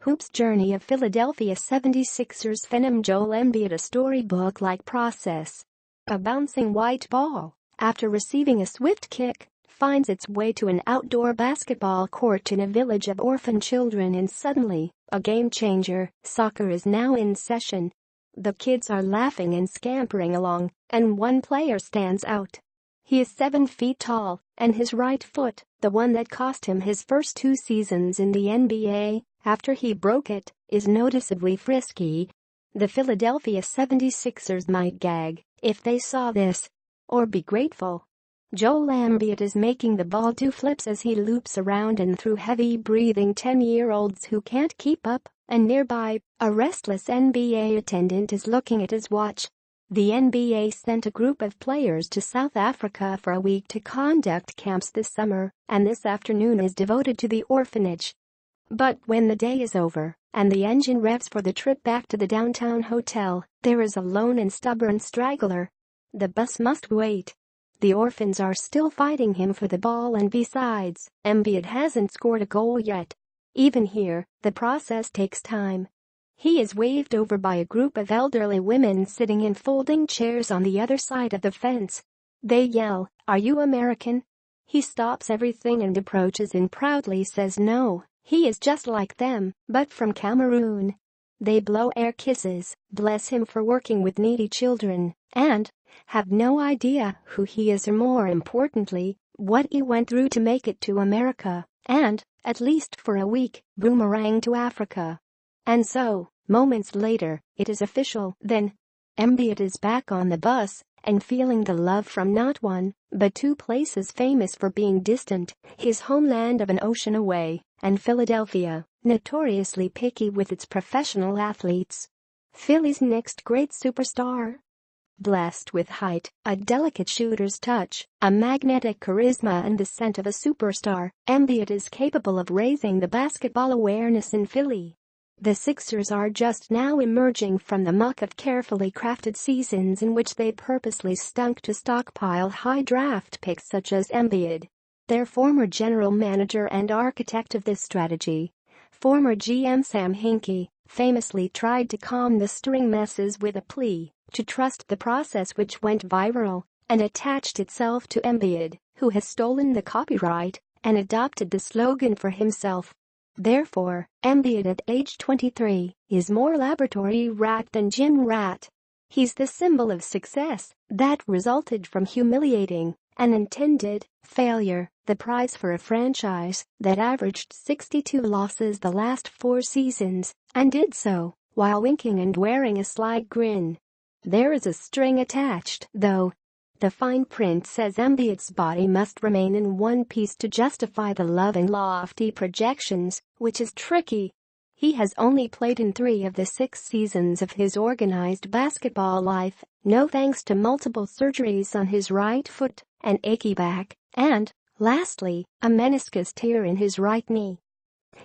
Hoops journey of Philadelphia 76ers phenom Joel Embiid, a storybook-like process. A bouncing white ball, after receiving a swift kick, finds its way to an outdoor basketball court in a village of orphan children, and suddenly, a game changer. Soccer is now in session. The kids are laughing and scampering along, and one player stands out. He is 7 feet tall, and his right foot, the one that cost him his first 2 seasons in the NBA, after he broke it, is noticeably frisky. The Philadelphia 76ers might gag if they saw this. Or be grateful. Joel Embiid is making the ball do flips as he loops around and through heavy-breathing 10-year-olds who can't keep up, and nearby, a restless NBA attendant is looking at his watch. The NBA sent a group of players to South Africa for a week to conduct camps this summer, and this afternoon is devoted to the orphanage. But when the day is over, and the engine revs for the trip back to the downtown hotel, there is a lone and stubborn straggler. The bus must wait. The orphans are still fighting him for the ball, and besides, Embiid hasn't scored a goal yet. Even here, the process takes time. He is waved over by a group of elderly women sitting in folding chairs on the other side of the fence. They yell, "Are you American?" He stops everything and approaches and proudly says no, he is just like them, but from Cameroon. They blow air kisses, bless him for working with needy children, and have no idea who he is, or more importantly, what he went through to make it to America, and, at least for a week, boomerang to Africa. And so, moments later, it is official. Then, Embiid is back on the bus and feeling the love from not one, but 2 places famous for being distant, his homeland of an ocean away, and Philadelphia, notoriously picky with its professional athletes. Philly's next great superstar. Blessed with height, a delicate shooter's touch, a magnetic charisma, and the scent of a superstar, Embiid is capable of raising the basketball awareness in Philly. The Sixers are just now emerging from the muck of carefully crafted seasons in which they purposely stunk to stockpile high draft picks such as Embiid. Their former general manager and architect of this strategy, former GM Sam Hinkie, famously tried to calm the stirring messes with a plea to trust the process, which went viral and attached itself to Embiid, who has stolen the copyright and adopted the slogan for himself. Therefore, Embiid at age 23 is more laboratory rat than gym rat. He's the symbol of success that resulted from humiliating and intended failure, the prize for a franchise that averaged 62 losses the last 4 seasons, and did so while winking and wearing a sly grin. There is a string attached, though. The fine print says Embiid's body must remain in one piece to justify the love and lofty projections, which is tricky. He has only played in 3 of the 6 seasons of his organized basketball life, no thanks to multiple surgeries on his right foot, an achy back, and, lastly, a meniscus tear in his right knee.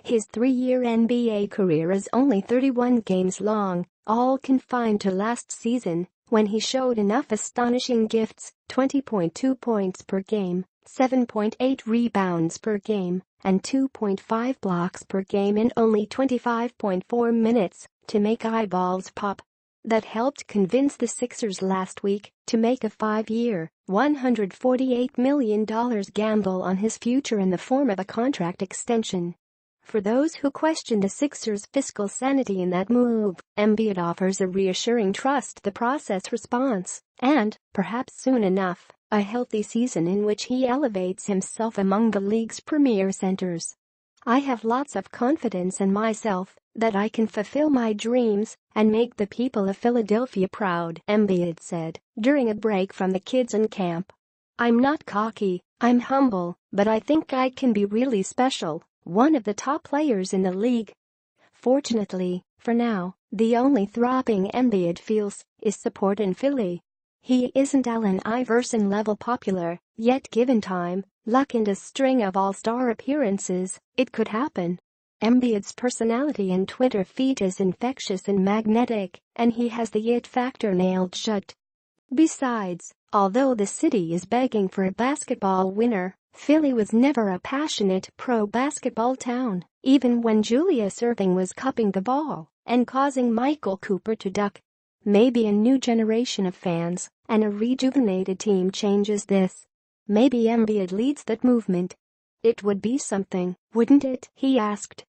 His 3-year NBA career is only 31 games long, all confined to last season, when he showed enough astonishing gifts: 20.2 points per game, 7.8 rebounds per game, and 2.5 blocks per game in only 25.4 minutes, to make eyeballs pop. That helped convince the Sixers last week to make a 5-year, $148 million gamble on his future in the form of a contract extension. For those who question the Sixers' fiscal sanity in that move, Embiid offers a reassuring trust the process response, and, perhaps soon enough, a healthy season in which he elevates himself among the league's premier centers. "I have lots of confidence in myself that I can fulfill my dreams and make the people of Philadelphia proud," Embiid said during a break from the kids in camp. "I'm not cocky, I'm humble, but I think I can be really special, one of the top players in the league." Fortunately, for now, the only throbbing Embiid feels is support in Philly. He isn't Allen Iverson-level popular, yet given time, luck, and a string of all-star appearances, it could happen. Embiid's personality and Twitter feed is infectious and magnetic, and he has the it factor nailed shut. Besides, although the city is begging for a basketball winner, Philly was never a passionate pro-basketball town. even when Julius Erving was cupping the ball and causing Michael Cooper to duck. Maybe a new generation of fans and a rejuvenated team changes this. Maybe Embiid leads that movement. It would be something, wouldn't it? He asked.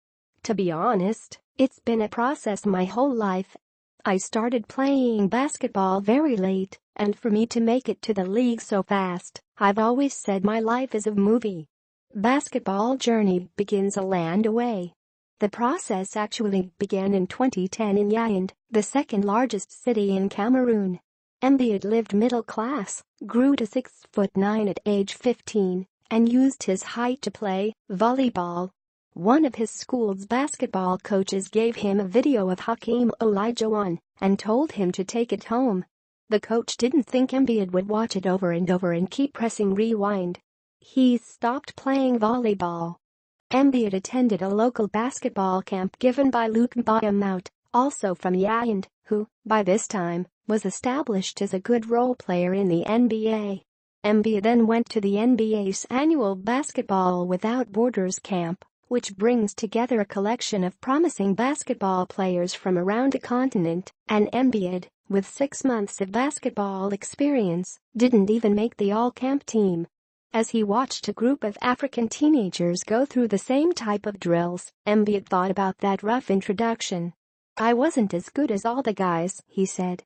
To be honest, it's been a process my whole life. I started playing basketball very late, and for me to make it to the league so fast, I've always said my life is a movie. Basketball journey begins a land away. The process actually began in 2010 in Yaoundé, the second largest city in Cameroon. Embiid lived middle class, grew to 6'9" at age 15, and used his height to play volleyball. One of his school's basketball coaches gave him a video of Hakeem Olajuwon and told him to take it home. The coach didn't think Embiid would watch it over and over and keep pressing rewind. He stopped playing volleyball. Embiid attended a local basketball camp given by Luc Mbah, also from Yaoundé, who, by this time, was established as a good role player in the NBA. Embiid then went to the NBA's annual Basketball Without Borders camp, which brings together a collection of promising basketball players from around the continent, and Embiid, with 6 months of basketball experience, didn't even make the all-camp team. As he watched a group of African teenagers go through the same type of drills, Embiid thought about that rough introduction. I wasn't as good as all the guys, he said.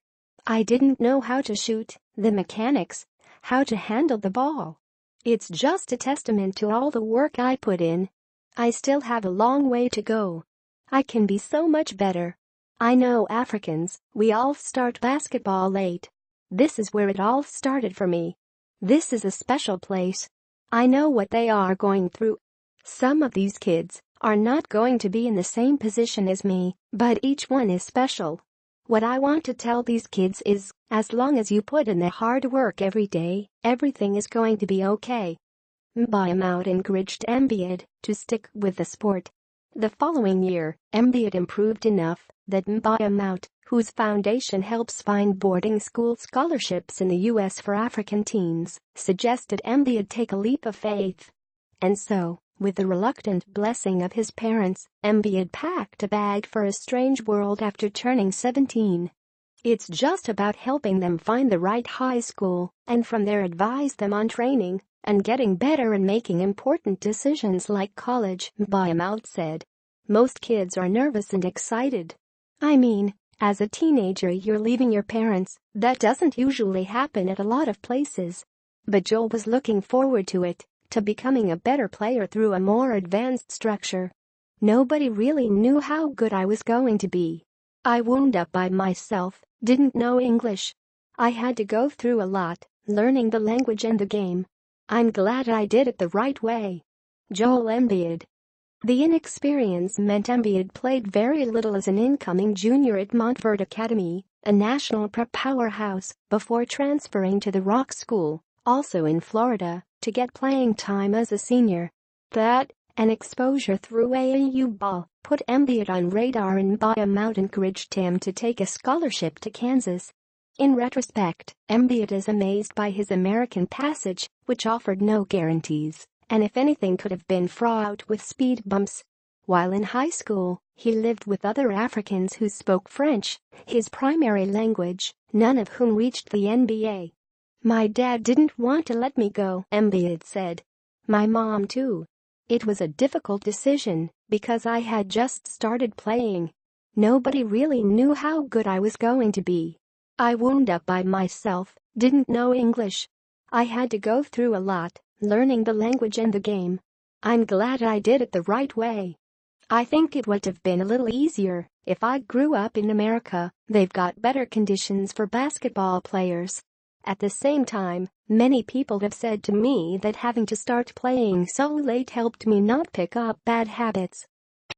I didn't know how to shoot, the mechanics, how to handle the ball. It's just a testament to all the work I put in. I still have a long way to go. I can be so much better. I know Africans, we all start basketball late. This is where it all started for me. This is a special place. I know what they are going through. Some of these kids are not going to be in the same position as me, but each one is special. What I want to tell these kids is, as long as you put in the hard work every day, everything is going to be okay. Mbah encouraged Embiid to stick with the sport. The following year, Embiid improved enough that Mbah, whose foundation helps find boarding school scholarships in the U.S. for African teens, suggested Embiid take a leap of faith. And so, with the reluctant blessing of his parents, Embiid packed a bag for a strange world after turning 17. It's just about helping them find the right high school, and from there advise them on training and getting better and making important decisions like college, Mbah said. Most kids are nervous and excited. I mean, as a teenager you're leaving your parents, that doesn't usually happen at a lot of places. But Joel was looking forward to it, to becoming a better player through a more advanced structure. Nobody really knew how good I was going to be. I wound up by myself, didn't know English. I had to go through a lot, learning the language and the game. I'm glad I did it the right way. Joel Embiid. The inexperience meant Embiid played very little as an incoming junior at Montverde Academy, a national prep powerhouse, before transferring to the Rock School, also in Florida, to get playing time as a senior. That, and exposure through AAU ball, put Embiid on radar, and Mbah encouraged him to take a scholarship to Kansas. In retrospect, Embiid is amazed by his American passage, which offered no guarantees, and if anything could have been fraught with speed bumps. While in high school, he lived with other Africans who spoke French, his primary language, none of whom reached the NBA. My dad didn't want to let me go, Embiid said. My mom too. It was a difficult decision, because I had just started playing. Nobody really knew how good I was going to be. I wound up by myself, didn't know English. I had to go through a lot, learning the language and the game. I'm glad I did it the right way. I think it would have been a little easier if I grew up in America. They've got better conditions for basketball players. At the same time, many people have said to me that having to start playing so late helped me not pick up bad habits.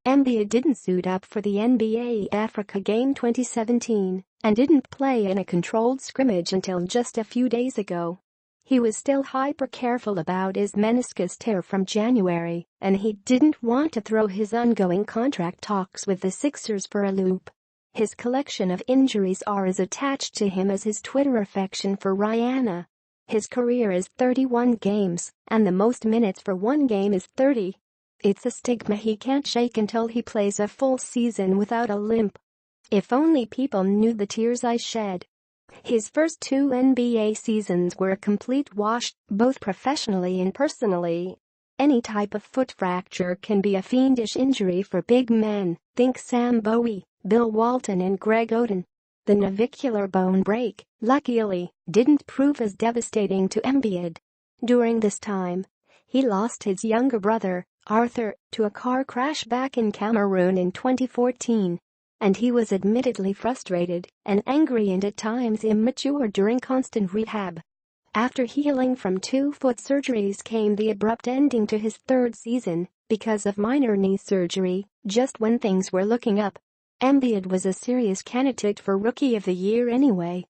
Embiid didn't suit up for the NBA Africa Game 2017 and didn't play in a controlled scrimmage until just a few days ago. He was still hyper-careful about his meniscus tear from January, and he didn't want to throw his ongoing contract talks with the Sixers for a loop. His collection of injuries are as attached to him as his Twitter affection for Rihanna. His career is 31 games, and the most minutes for one game is 30. It's a stigma he can't shake until he plays a full season without a limp. If only people knew the tears I shed. His first 2 NBA seasons were a complete wash, both professionally and personally. Any type of foot fracture can be a fiendish injury for big men, think Sam Bowie, Bill Walton and Greg Oden. The navicular bone break, luckily, didn't prove as devastating to Embiid. During this time, he lost his younger brother, Arthur, to a car crash back in Cameroon in 2014. And he was admittedly frustrated and angry and at times immature during constant rehab. After healing from 2 foot surgeries came the abrupt ending to his 3rd season because of minor knee surgery, just when things were looking up. Embiid was a serious candidate for Rookie of the Year anyway.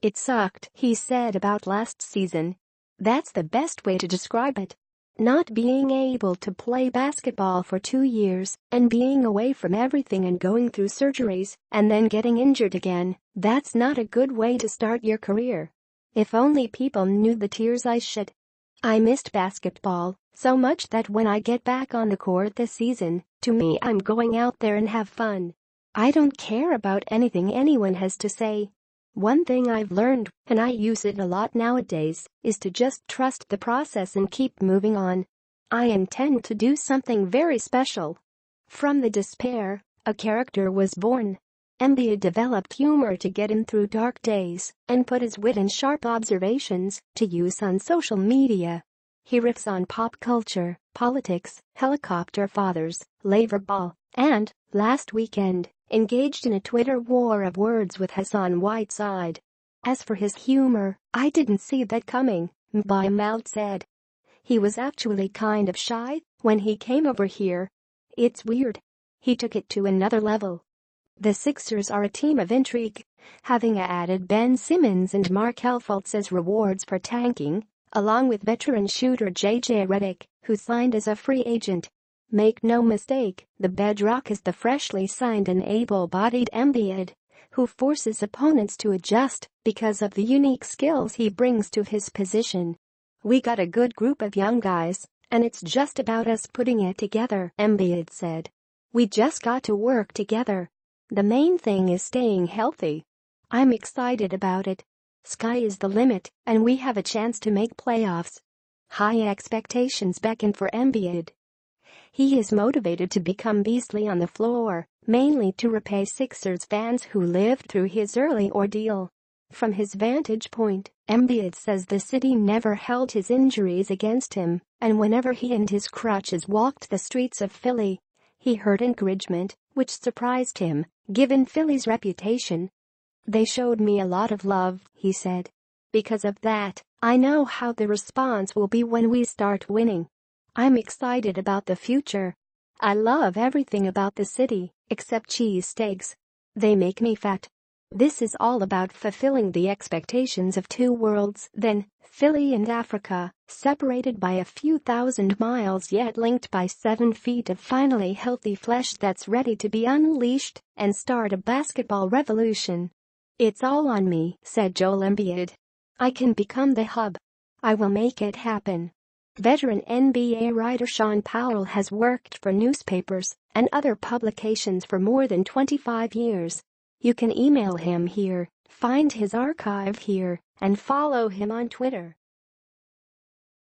"It sucked," he said about last season. "That's the best way to describe it. Not being able to play basketball for 2 years and being away from everything and going through surgeries and then getting injured again, that's not a good way to start your career. If only people knew the tears I shed. I missed basketball so much that when I get back on the court this season, to me I'm going out there and have fun. I don't care about anything anyone has to say. One thing I've learned, and I use it a lot nowadays, is to just trust the process and keep moving on. I intend to do something very special." From the despair, a character was born. Embiid developed humor to get him through dark days and put his wit and sharp observations to use on social media. He riffs on pop culture, politics, helicopter fathers, labor ball, and, last weekend, engaged in a Twitter war of words with Hassan Whiteside. "As for his humor, I didn't see that coming," Mbaye said. "He was actually kind of shy when he came over here. It's weird. He took it to another level." The Sixers are a team of intrigue, having added Ben Simmons and Markelle Fultz as rewards for tanking, along with veteran shooter JJ Redick, who signed as a free agent. Make no mistake, the bedrock is the freshly signed and able-bodied Embiid, who forces opponents to adjust because of the unique skills he brings to his position. "We got a good group of young guys, and it's just about us putting it together," Embiid said. "We just got to work together. The main thing is staying healthy. I'm excited about it. Sky is the limit, and we have a chance to make playoffs." High expectations beckon for Embiid. He is motivated to become beastly on the floor, mainly to repay Sixers fans who lived through his early ordeal. From his vantage point, Embiid says the city never held his injuries against him, and whenever he and his crutches walked the streets of Philly, he heard encouragement, which surprised him, given Philly's reputation. "They showed me a lot of love," he said. "Because of that, I know how the response will be when we start winning. I'm excited about the future. I love everything about the city, except cheesesteaks. They make me fat. This is all about fulfilling the expectations of 2 worlds, then, Philly and Africa, separated by a few thousand miles yet linked by 7 feet of finally healthy flesh that's ready to be unleashed and start a basketball revolution. It's all on me," said Joel Embiid. "I can become the hub. I will make it happen." Veteran NBA writer Sean Powell has worked for newspapers and other publications for more than 25 years. You can email him here, find his archive here, and follow him on Twitter.